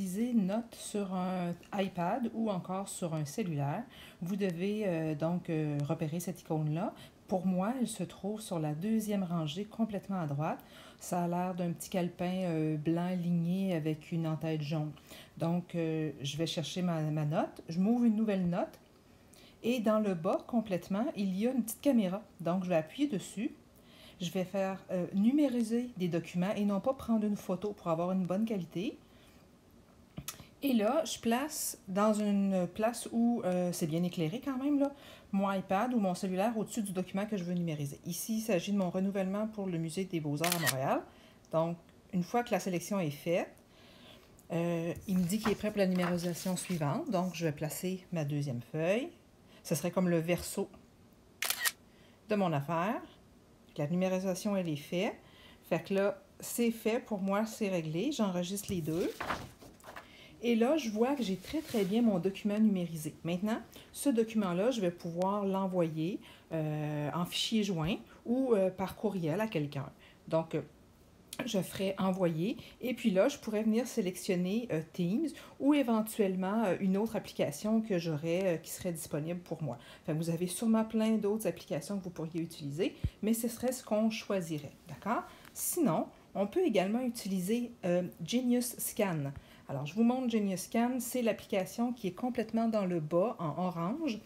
utiliser Notes sur un iPad ou encore sur un cellulaire, vous devez repérer cette icône-là. Pour moi, elle se trouve sur la deuxième rangée complètement à droite. Ça a l'air d'un petit calepin blanc ligné avec une en-tête jaune. Donc, je vais chercher ma note. Je m'ouvre une nouvelle note. Et dans le bas, complètement, il y a une petite caméra. Donc, je vais appuyer dessus. Je vais faire numériser des documents et non pas prendre une photo pour avoir une bonne qualité. Et là, je place dans une place où c'est bien éclairé quand même, là, mon iPad ou mon cellulaire au-dessus du document que je veux numériser. Ici, il s'agit de mon renouvellement pour le Musée des Beaux-Arts à Montréal. Donc, une fois que la sélection est faite, il me dit qu'il est prêt pour la numérisation suivante. Donc, je vais placer ma deuxième feuille. Ce serait comme le verso de mon affaire. La numérisation, elle est faite. Fait que là, c'est fait. Pour moi, c'est réglé. J'enregistre les deux. Et là, je vois que j'ai très bien mon document numérisé. Maintenant, ce document-là, je vais pouvoir l'envoyer en fichier joint ou par courriel à quelqu'un. Donc, je ferai envoyer et puis là, je pourrais venir sélectionner Teams ou éventuellement une autre application que j'aurais qui serait disponible pour moi. Enfin, vous avez sûrement plein d'autres applications que vous pourriez utiliser, mais ce serait ce qu'on choisirait, d'accord? Sinon, on peut également utiliser Genius Scan. Alors, je vous montre Genius Scan, c'est l'application qui est complètement dans le bas en orange.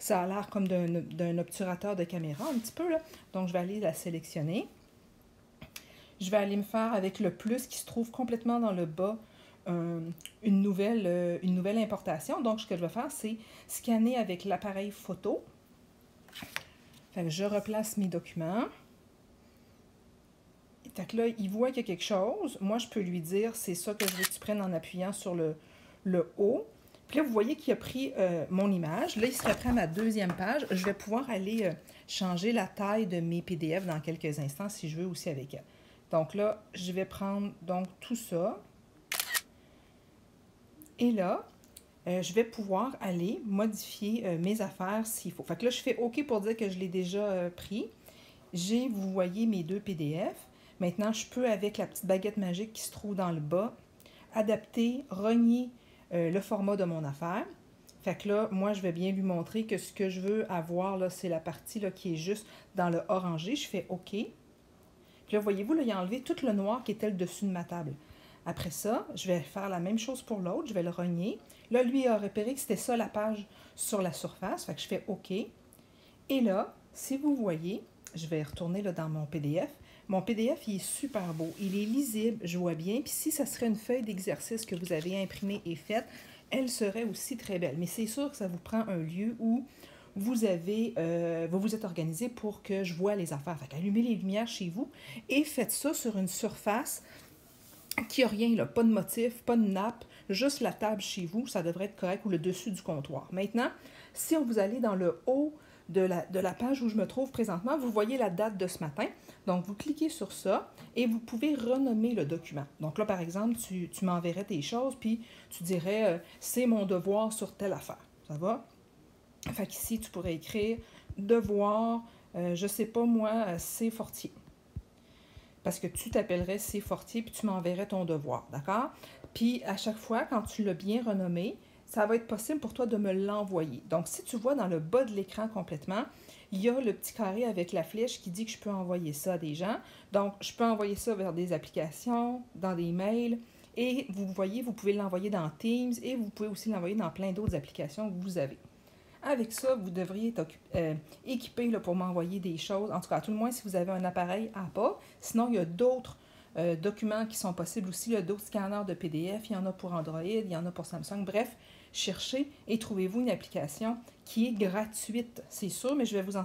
Ça a l'air comme d'un obturateur de caméra un petit peu, là. Donc, je vais aller la sélectionner. Je vais aller me faire avec le plus qui se trouve complètement dans le bas une nouvelle importation. Donc, ce que je vais faire, c'est scanner avec l'appareil photo. Fait que je replace mes documents. Fait que là, il voit qu'il y a quelque chose. Moi, je peux lui dire, c'est ça que je veux que tu prennes en appuyant sur le haut. Puis là, vous voyez qu'il a pris mon image. Là, il serait prêt à ma deuxième page. Je vais pouvoir aller changer la taille de mes PDF dans quelques instants si je veux aussi avec elle. Donc là, je vais prendre donc tout ça. Et là, je vais pouvoir aller modifier mes affaires s'il faut. Fait que là, je fais OK pour dire que je l'ai déjà pris. J'ai, vous voyez, mes deux PDF. Maintenant, je peux, avec la petite baguette magique qui se trouve dans le bas, adapter, rogner le format de mon affaire. Fait que là, moi, je vais bien lui montrer que ce que je veux avoir, là, c'est la partie là, qui est juste dans le orangé. Je fais OK. Puis là, voyez-vous, là, il a enlevé tout le noir qui était le dessus de ma table. Après ça, je vais faire la même chose pour l'autre. Je vais le rogner. Là, lui a repéré que c'était ça la page sur la surface. Fait que je fais OK. Et là, si vous voyez, je vais retourner là, dans mon PDF. Mon PDF, il est super beau. Il est lisible, je vois bien. Puis si ça serait une feuille d'exercice que vous avez imprimée et faite, elle serait aussi très belle. Mais c'est sûr que ça vous prend un lieu où vous vous êtes organisé pour que je vois les affaires. Fait qu'allumez les lumières chez vous et faites ça sur une surface qui n'a rien, là, pas de motif, pas de nappe, juste la table chez vous, ça devrait être correct, ou le dessus du comptoir. Maintenant, si on vous allez dans le haut de la page où je me trouve présentement, vous voyez la date de ce matin. Donc, vous cliquez sur ça et vous pouvez renommer le document. Donc là, par exemple, tu m'enverrais tes choses, puis tu dirais c'est mon devoir sur telle affaire. Ça va? Fait qu'ici, tu pourrais écrire devoir, je sais pas moi, C. Fortier. Parce que tu t'appellerais C. Fortier, puis tu m'enverrais ton devoir, d'accord? Puis à chaque fois, quand tu l'as bien renommé, ça va être possible pour toi de me l'envoyer. Donc, si tu vois dans le bas de l'écran complètement, il y a le petit carré avec la flèche qui dit que je peux envoyer ça à des gens. Donc, je peux envoyer ça vers des applications, dans des mails. Et vous voyez, vous pouvez l'envoyer dans Teams et vous pouvez aussi l'envoyer dans plein d'autres applications que vous avez. Avec ça, vous devriez être équipé là, pour m'envoyer des choses. En tout cas, à tout le moins, si vous avez un appareil Apple. Sinon, il y a d'autres documents qui sont possibles aussi, d'autres scanners de PDF. Il y en a pour Android, il y en a pour Samsung. Bref, cherchez et trouvez-vous une application qui est gratuite, c'est sûr, mais je vais vous en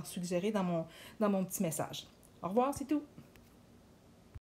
suggérer dans mon petit message. Au revoir, c'est tout.